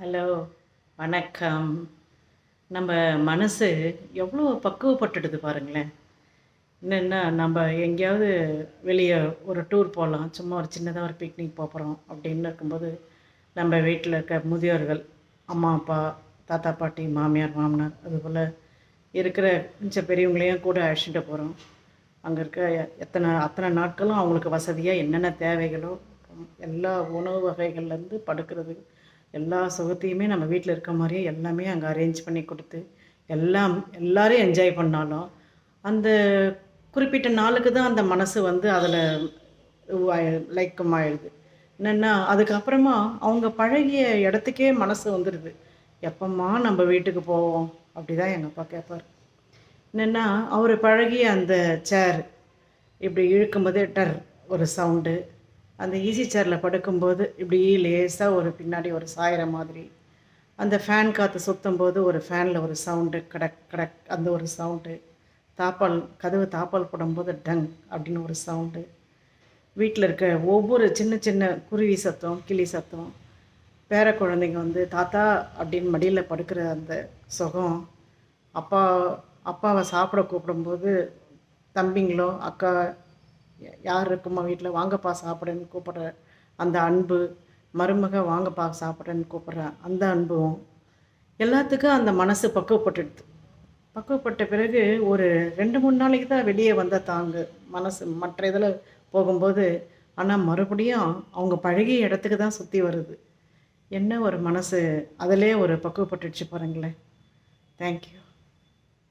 Hello, வணக்கம். நம்ம மனசு எவ்வளோ பக்குவப்பட்டுடுது பாருங்களேன். என்னென்னா, நம்ம எங்கேயாவது வெளியே ஒரு டூர் போகலாம், சும்மா ஒரு சின்னதாக ஒரு பிக்னிக் போகிறோம் அப்படின்னு இருக்கும்போது, நம்ம வீட்டில் இருக்க முதியோர்கள், அம்மா அப்பா, தாத்தா பாட்டி, மாமியார் மாமனார், அதுபோல் இருக்கிற கொஞ்சம் பெரியவங்களையும் கூட அழைச்சிட்டு போகிறோம். அங்கே இருக்க அத்தனை நாட்களும் அவங்களுக்கு வசதியாக என்னென்ன தேவைகளோ எல்லா உணவு வகைகள்லேருந்து படுக்கிறது எல்லா சுகத்தையுமே நம்ம வீட்டில் இருக்க மாதிரியே எல்லாமே அங்கே அரேஞ்ச் பண்ணி கொடுத்து எல்லாரையும் என்ஜாய் பண்ணாலும் அந்த குறிப்பிட்ட நாளுக்கு தான் அந்த மனசு வந்து அதில் லைக்கமாயிடுது. என்னென்னா அதுக்கப்புறமா அவங்க பழகிய இடத்துக்கே மனசு வந்துடுது. எப்பம்மா நம்ம வீட்டுக்கு போவோம் அப்படி தான் எங்கள் அப்பா கேட்பார். என்னென்னா அவர் பழகிய அந்த சேர் இப்படி இழுக்கும்போதே டர் ஒரு சவுண்டு, அந்த ஈஸி சேரில் படுக்கும்போது இப்படி லேசாக ஒரு பின்னாடி ஒரு சாயிற மாதிரி, அந்த ஃபேன் காற்று சுற்றும் போது ஒரு ஃபேனில் ஒரு சவுண்டு கடக் கடக் அந்த ஒரு சவுண்டு, கதவு தாப்பால் போடும்போது டங் அப்படின்னு ஒரு சவுண்டு, வீட்டில் இருக்க ஒவ்வொரு சின்ன சின்ன குருவி சத்தம், கிளி சத்தம், பேர குழந்தைங்க வந்து தாத்தா அப்படின்னு மடியில் படுக்கிற அந்த சுகம், அப்பா அப்பாவை சாப்பிட கூப்பிடும்போது தம்பிங்களோ அக்கா யார் இருக்குமா வீட்டில் வாங்கப்பா சாப்பிடுன்னு கூப்பிட்ற அந்த அன்பு, மருமக வாங்கப்பா சாப்பிட்றேன்னு கூப்பிட்ற அந்த அன்பும் எல்லாத்துக்கும் அந்த மனசு பக்குவப்பட்டுடுது. பக்குவப்பட்ட பிறகு ஒரு 2-3 நாளைக்கு தான் வெளியே வந்தால் தாங்கு மனசு மற்ற இதில் போகும்போது. ஆனால் மறுபடியும் அவங்க பழகிய இடத்துக்கு தான் சுற்றி வருது. என்ன ஒரு மனசு அதிலே ஒரு பக்குவப்பட்டுடுச்சு பாருங்களேன். தேங்க்யூ.